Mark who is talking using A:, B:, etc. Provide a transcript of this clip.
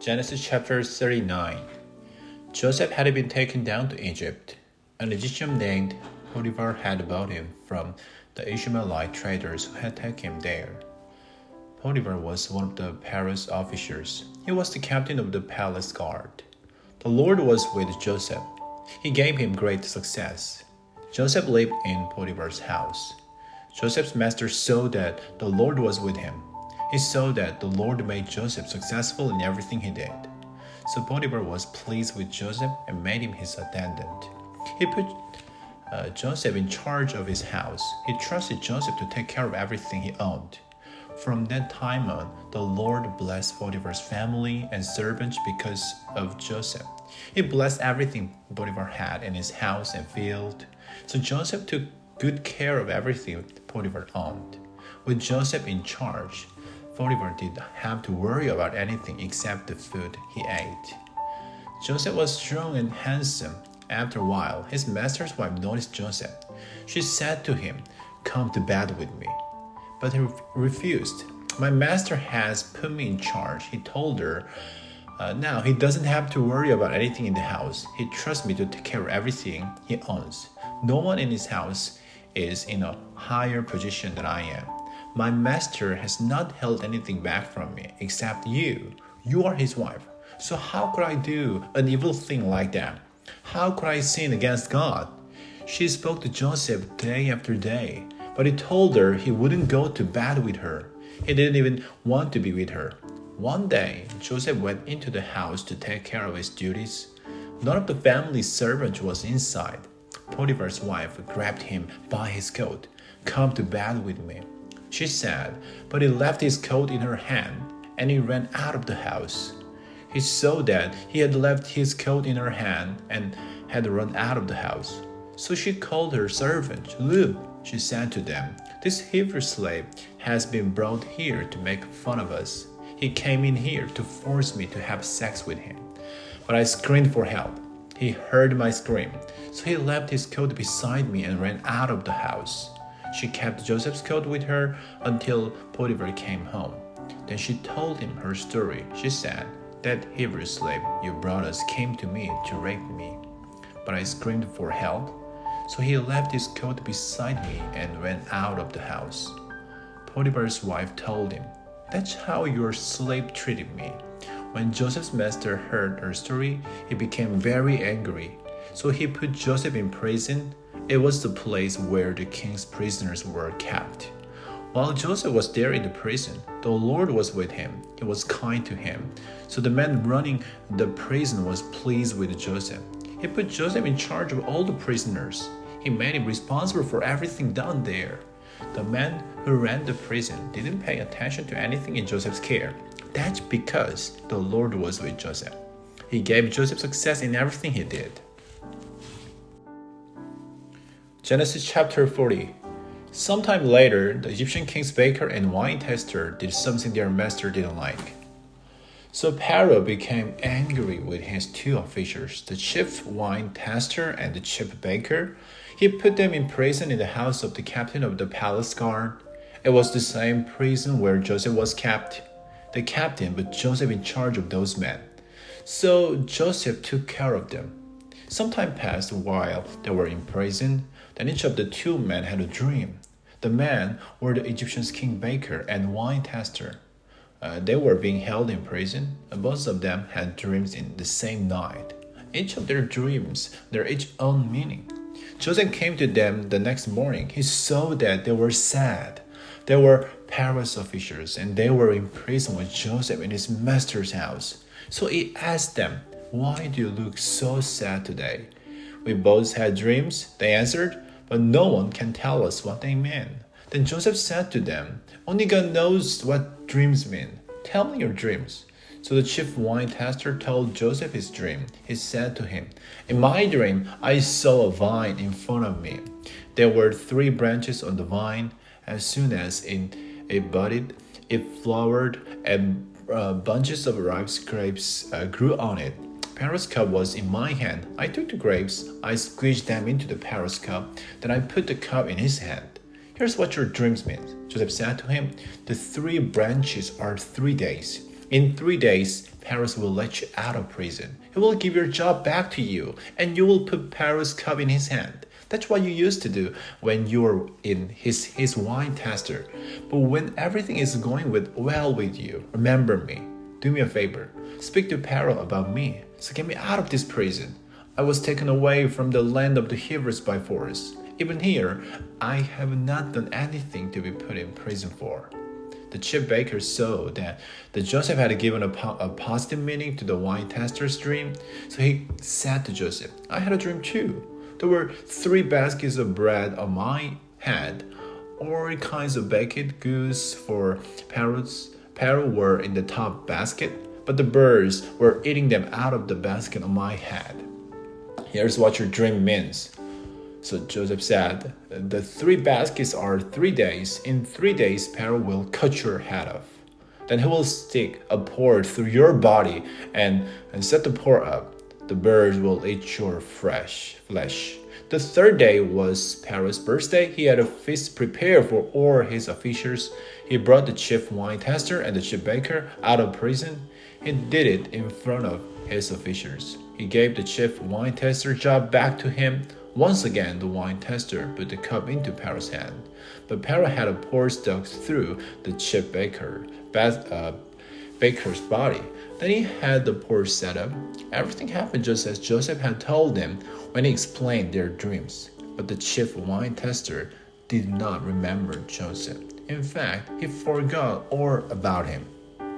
A: Genesis chapter 39. Joseph had been taken down to Egypt. An Egyptian named Potiphar had bought him from the Ishmaelite traders who had taken him there. Potiphar was one of the palace officers. He was the captain of the palace guard. The Lord was with Joseph. He gave him great success. Joseph lived in Potiphar's house. Joseph's master saw that the Lord was with him. He saw that the Lord made Joseph successful in everything he did. So Potiphar was pleased with Joseph and made him his attendant. He put Joseph in charge of his house. He trusted Joseph to take care of everything he owned. From that time on, the Lord blessed Potiphar's family and servants because of Joseph. He blessed everything Potiphar had in his house and field. So Joseph took good care of everything Potiphar owned. With Joseph in charge, Potiphar did not have to worry about anything except the food he ate. Joseph was strong and handsome. After a while, his master's wife noticed Joseph. She said to him, "Come to bed with me." But he refused. "My master has put me in charge," he told her. Now he doesn't have to worry about anything in the house. He trusts me to take care of everything he owns. No one in his house is in a higher position than I am. My master has not held anything back from me except you. You are his wife. So how could I do an evil thing like that? How could I sin against God? She spoke to Joseph day after day, but he told her he wouldn't go to bed with her. He didn't even want to be with her. One day, Joseph went into the house to take care of his duties. None of the family servants was inside. Potiphar's wife grabbed him by his coat. "Come to bed with me," she said, but he left his coat in her hand and he ran out of the house. He saw that he had left his coat in her hand and had run out of the house. So she called her servant. "Look," she said to them, "this Hebrew slave has been brought here to make fun of us. He came in here to force me to have sex with him. But I screamed for help. He heard my scream, so he left his coat beside me and ran out of the house." She kept Joseph's coat with her until Potiphar came home. Then she told him her story. She said, "That Hebrew slave you brought us came to me to rape me, but I screamed for help, so he left his coat beside me and went out of the house." Potiphar's wife told him, "That's how your slave treated me." When Joseph's master heard her story, he became very angry. So he put Joseph in prison. It was the place where the king's prisoners were kept. While Joseph was there in the prison, the Lord was with him. He was kind to him. So the man running the prison was pleased with Joseph. He put Joseph in charge of all the prisoners. He made him responsible for everything done there. The man who ran the prison didn't pay attention to anything in Joseph's care. That's because the Lord was with Joseph. He gave Joseph success in everything he did. Genesis chapter 40. Sometime later, the Egyptian king's baker and wine tester did something their master didn't like. So Pharaoh became angry with his two officials, the chief wine tester and the chief baker. He put them in prison in the house of the captain of the palace guard. It was the same prison where Joseph was kept. The captain put Joseph in charge of those men. So Joseph took care of them. Some time passed while they were in prison. Then each of the two men had a dream. The men were the Egyptian king baker and wine tester. They were being held in prison. Both of them had dreams in the same night. Each of their dreams, their each own meaning. Joseph came to them the next morning. He saw that they were sad. They were palace officials and they were in prison with Joseph in his master's house. So he asked them, "Why do you look so sad today?" "We both had dreams," they answered, "but no one can tell us what they mean." Then Joseph said to them, "Only God knows what dreams mean. Tell me your dreams." So the chief wine tester told Joseph his dream. He said to him, "In my dream, I saw a vine in front of me. There were 3 branches on the vine. As soon as it budded, it flowered, and bunches of ripe grapes grew on it. Pharaoh's cup was in my hand. I took the grapes, I squeezed them into the Pharaoh's cup, then I put the cup in his hand. Here's what your dreams mean." Joseph said to him, "The 3 branches are 3 days. In 3 days, Paris will let you out of prison. He will give your job back to you, and you will put Paris' cup in his hand. That's what you used to do when you were in his wine tester. But when everything is going well with you, remember me. Do me a favor. Speak to Pharaoh about me, so get me out of this prison. I was taken away from the land of the Hebrews by force. Even here, I have not done anything to be put in prison for. The chief baker saw that Joseph had given a positive meaning to the wine tester's dream, so he said to Joseph, I had a dream too. There were 3 baskets of bread on my head, all kinds of baked goods for Pharaoh's. Pharaoh were in the top basket, but the birds were eating them out of the basket on my head. Here's what your dream means. So Joseph said, the 3 baskets are 3 days. In 3 days, Pharaoh will cut your head off. Then he will stick a pole through your body and set the pole up. The birds will eat your flesh. The 3rd day was Pharaoh's birthday. He had a feast prepared for all his officials. He brought the chief wine tester and the chief baker out of prison. He did it in front of his officials. He gave the chief wine tester job back to him. Once again, the wine tester put the cup into Pharaoh's hand. But Pharaoh had a pole stuck through the chief baker's body. Then he had the pole set up. Everything happened just as Joseph had told them when he explained their dreams. But the chief wine tester did not remember Joseph. In fact, he forgot all about him.